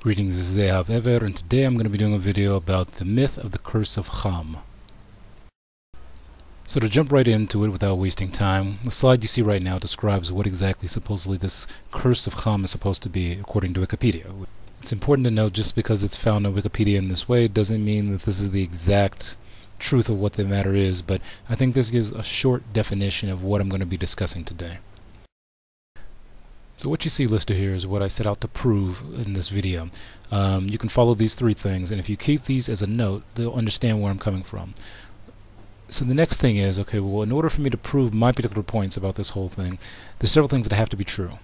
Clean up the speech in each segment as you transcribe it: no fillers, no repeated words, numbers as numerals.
Greetings, this is Zehav Ever, and today I'm going to be doing a video about the myth of the curse of Ham. So to jump right into it without wasting time, the slide you see right now describes what exactly supposedly this curse of Ham is supposed to be according to Wikipedia. It's important to note just because it's found on Wikipedia in this way doesn't mean that this is the exact truth of what the matter is, but I think this gives a short definition of what I'm going to be discussing today. So what you see listed here is what I set out to prove in this video. You can follow these three things, and if you keep these as a note, they'll understand where I'm coming from. So the next thing is, okay, well, in order for me to prove my particular points about this whole thing, there's several things that have to be true.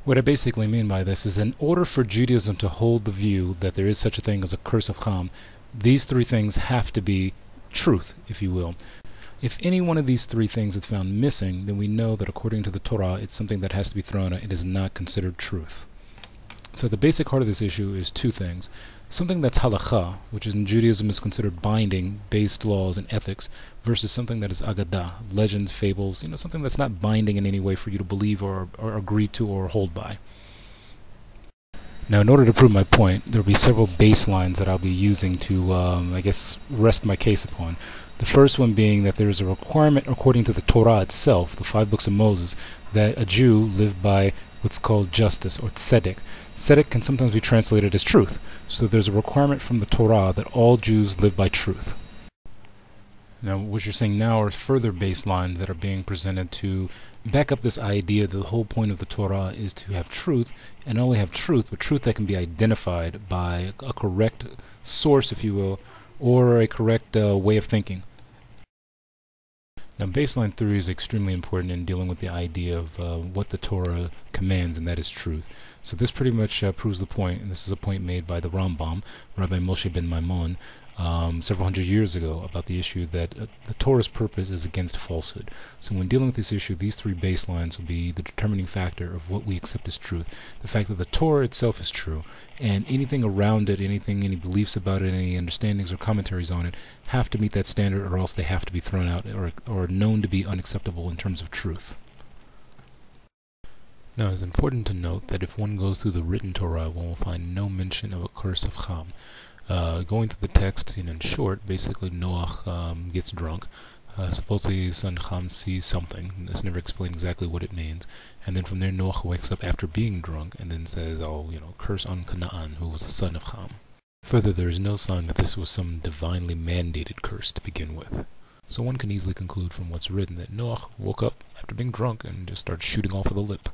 What I basically mean by this is in order for Judaism to hold the view that there is such a thing as a curse of Ham, these three things have to be truth, if you will. If any one of these three things is found missing, then we know that according to the Torah, it's something that has to be thrown out. It is not considered truth. So the basic heart of this issue is two things. Something that's halakha, which is in Judaism is considered binding, based laws and ethics, versus something that is agadah, legends, fables, something that's not binding in any way for you to believe or agree to or hold by. Now, in order to prove my point, there will be several baselines that I'll be using to, rest my case upon. The first one being that there is a requirement according to the Torah itself, the 5 books of Moses, that a Jew live by what's called justice, or tzedek. Tzedek can sometimes be translated as truth. So there's a requirement from the Torah that all Jews live by truth. Now, what you're seeing now are further baselines that are being presented to back up this idea that the whole point of the Torah is to have truth, and not only have truth, but truth that can be identified by a correct source, if you will, or a correct way of thinking. Now, baseline theory is extremely important in dealing with the idea of what the Torah commands, and that is truth. So this pretty much proves the point, and this is a point made by the Rambam, Rabbi Moshe ben Maimon, several hundred years ago, about the issue that the Torah's purpose is against falsehood. So when dealing with this issue, these three baselines will be the determining factor of what we accept as truth. The fact that the Torah itself is true, and anything around it, any beliefs about it, any understandings or commentaries on it, have to meet that standard, or else they have to be thrown out or known to be unacceptable in terms of truth. Now, it's important to note that if one goes through the written Torah, one will find no mention of a curse of Ham. Going through the text, in short, basically Noach gets drunk. Supposedly his son Ham sees something. It's never explained exactly what it means. And then from there Noach wakes up after being drunk and then says, curse on Canaan, who was a son of Ham. Further, there is no sign that this was some divinely mandated curse to begin with. So one can easily conclude from what's written that Noach woke up after being drunk and just started shooting off of the lip.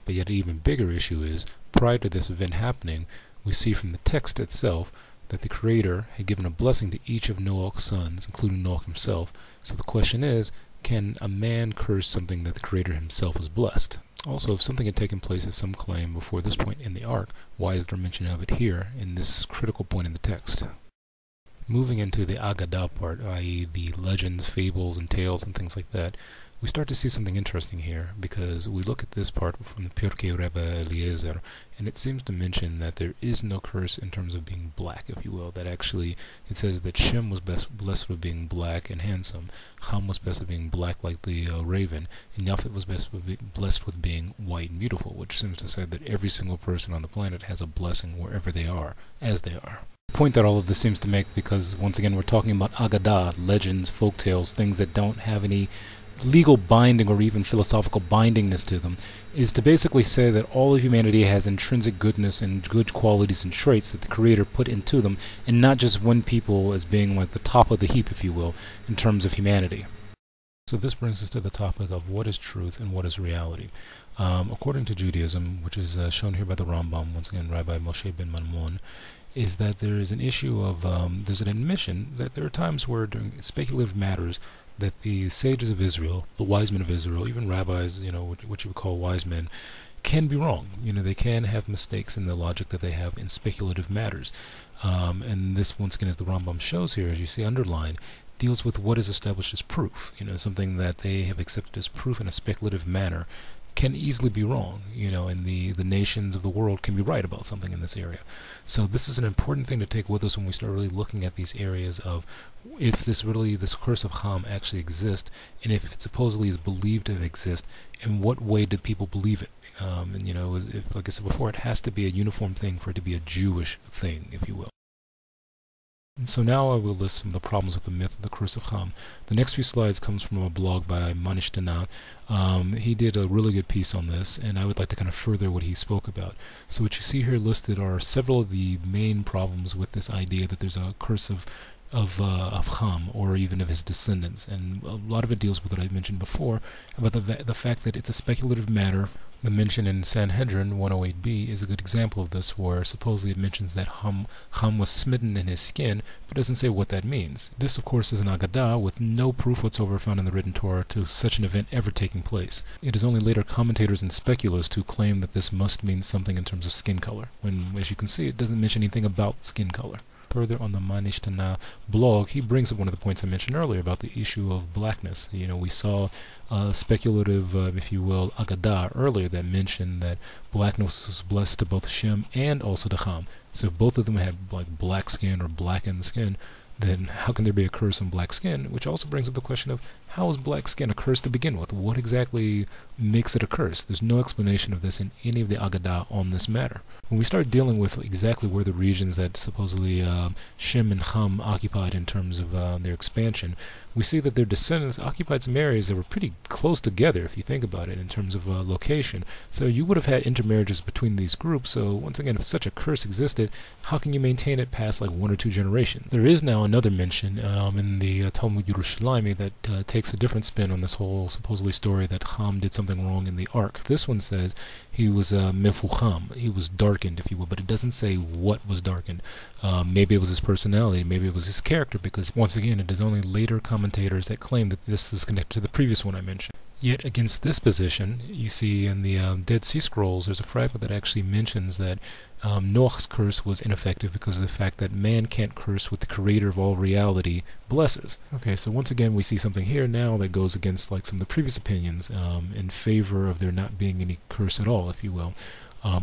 But yet an even bigger issue is, prior to this event happening, we see from the text itself that the Creator had given a blessing to each of Noach's sons, including Noach himself. So the question is, can a man curse something that the Creator himself has blessed? Also, if something had taken place as some claim before this point in the ark, why is there mention of it here in this critical point in the text? Moving into the Agadah part, i.e. the legends, fables, and tales and things like that, we start to see something interesting here, because we look at this part from the Pirkei Rebbe Eliezer, and it seems to mention that there is no curse in terms of being black, if you will. That actually, it says that Shem was blessed with being black and handsome, Ham was blessed with being black like the raven, and Yafet was blessed with being white and beautiful, which seems to say that every single person on the planet has a blessing wherever they are, as they are. Point that all of this seems to make, because once again we're talking about Agadah, legends, folk tales, things that don't have any legal binding or even philosophical bindingness to them, is to basically say that all of humanity has intrinsic goodness and good qualities and traits that the Creator put into them, and not just one people as being like the top of the heap, if you will, in terms of humanity. So this brings us to the topic of what is truth and what is reality. According to Judaism, which is shown here by the Rambam, once again Rabbi Moshe ben Maimon, is that there is an issue of, there's an admission that there are times where during speculative matters that the sages of Israel, the wise men of Israel, even rabbis, what you would call wise men, can be wrong. They can have mistakes in the logic that they have in speculative matters. And this, once again, as the Rambam shows here, as you see underlined, deals with what is established as proof. Something that they have accepted as proof in a speculative manner can easily be wrong, and the nations of the world can be right about something in this area. So this is an important thing to take with us when we start really looking at these areas of if this curse of Ham actually exists, and if it supposedly is believed to exist, in what way did people believe it? And if, like I said before, it has to be a uniform thing for it to be a Jewish thing, if you will. And so now I will list some of the problems with the myth of the curse of Ham. The next few slides comes from a blog by Manish Tanat. He did a really good piece on this, and I would like to kind of further what he spoke about. So what you see here listed are several of the main problems with this idea that there's a curse of Ham, or even of his descendants, and a lot of it deals with what I mentioned before about the fact that it's a speculative matter. The mention in Sanhedrin 108b is a good example of this, where supposedly it mentions that Ham was smitten in his skin, but doesn't say what that means. This, of course, is an Agadah with no proof whatsoever found in the written Torah to such an event ever taking place. It is only later commentators and speculators who claim that this must mean something in terms of skin color, when, as you can see, it doesn't mention anything about skin color. Further on the Manish Tanat blog, he brings up one of the points I mentioned earlier about the issue of blackness. We saw speculative, if you will, Agadah earlier that mentioned that blackness was blessed to both Shem and also to Ham. So if both of them had like black skin or blackened skin, then how can there be a curse on black skin? Which also brings up the question of, how is black skin a curse to begin with? What exactly makes it a curse? There's no explanation of this in any of the Agadah on this matter. When we start dealing with exactly where the regions that supposedly Shem and Ham occupied in terms of their expansion, we see that their descendants occupied some areas that were pretty close together, if you think about it, in terms of location. So you would have had intermarriages between these groups. So once again, if such a curse existed, how can you maintain it past like 1 or 2 generations? There is now another mention in the Talmud Yerushalayim that takes a different spin on this whole supposedly story that Ham did something wrong in the ark. This one says he was mefucham, he was darkened, if you will, but it doesn't say what was darkened. Maybe it was his personality, maybe it was his character, because once again, it is only later commentators that claim that this is connected to the previous one I mentioned. Yet against this position, you see in the Dead Sea Scrolls, there's a fragment that actually mentions that Noach's curse was ineffective because of the fact that man can't curse what the creator of all reality blesses. Okay, so once again we see something here now that goes against like some of the previous opinions in favor of there not being any curse at all, if you will.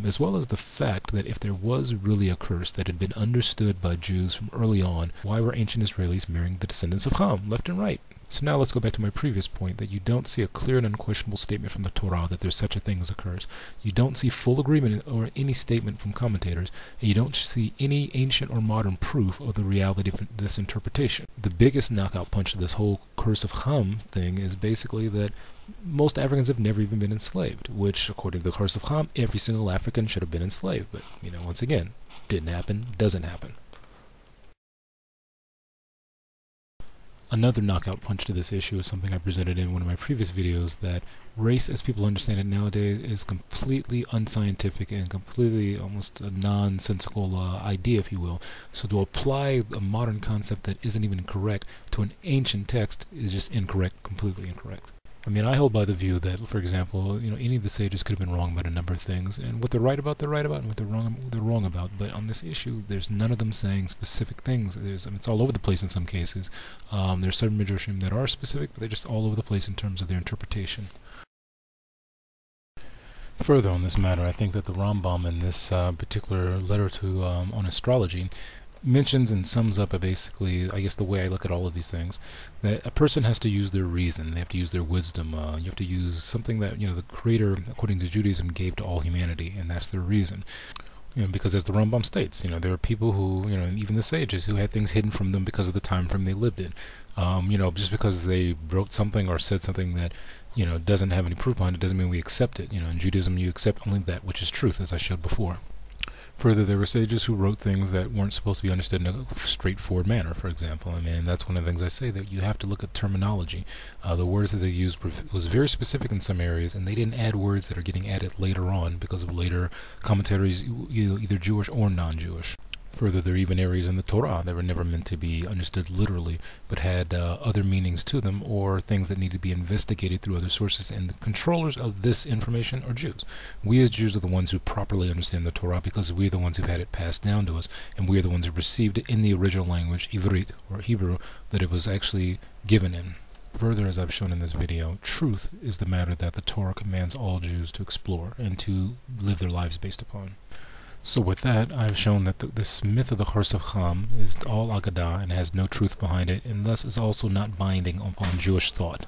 As well as the fact that if there was really a curse that had been understood by Jews from early on, why were ancient Israelis marrying the descendants of Ham, left and right? So now let's go back to my previous point, that you don't see a clear and unquestionable statement from the Torah that there's such a thing as a curse. You don't see full agreement or any statement from commentators, and you don't see any ancient or modern proof of the reality of this interpretation. The biggest knockout punch of this whole curse of Ham thing is basically that most Africans have never even been enslaved, which, according to the curse of Ham, every single African should have been enslaved. But, once again, didn't happen, doesn't happen. Another knockout punch to this issue is something I presented in one of my previous videos, that race as people understand it nowadays is completely unscientific and completely almost a nonsensical idea, if you will. So to apply a modern concept that isn't even correct to an ancient text is just incorrect, completely incorrect. I hold by the view that, for example, any of the sages could have been wrong about a number of things, and what they're right about, and what they're wrong about. But on this issue, there's none of them saying specific things. It's all over the place in some cases. There's certain midrashim that are specific, but they're just all over the place in terms of their interpretation. Further on this matter, I think that the Rambam in this particular letter to on astrology mentions and sums up basically, I guess, the way I look at all of these things, that a person has to use their reason, they have to use their wisdom, you have to use something that the Creator, according to Judaism, gave to all humanity, and that's their reason. Because as the Rambam states, there are people who, even the sages, who had things hidden from them because of the time frame they lived in. Just because they wrote something or said something that doesn't have any proof behind it doesn't mean we accept it. In Judaism, you accept only that which is truth, as I showed before. Further, there were sages who wrote things that weren't supposed to be understood in a straightforward manner, for example. That's one of the things I say, that you have to look at terminology. The words that they used was very specific in some areas, and they didn't add words that are getting added later on because of later commentaries, either Jewish or non-Jewish. Further, there are even areas in the Torah that were never meant to be understood literally, but had other meanings to them, or things that need to be investigated through other sources, and the controllers of this information are Jews. We as Jews are the ones who properly understand the Torah because we're the ones who've had it passed down to us, and we're the ones who received it in the original language, Ivrit, or Hebrew, that it was actually given in. Further, as I've shown in this video, truth is the matter that the Torah commands all Jews to explore and to live their lives based upon. So with that, I've shown that this myth of the curse of Ham is all Agadah and has no truth behind it, and thus is also not binding upon Jewish thought.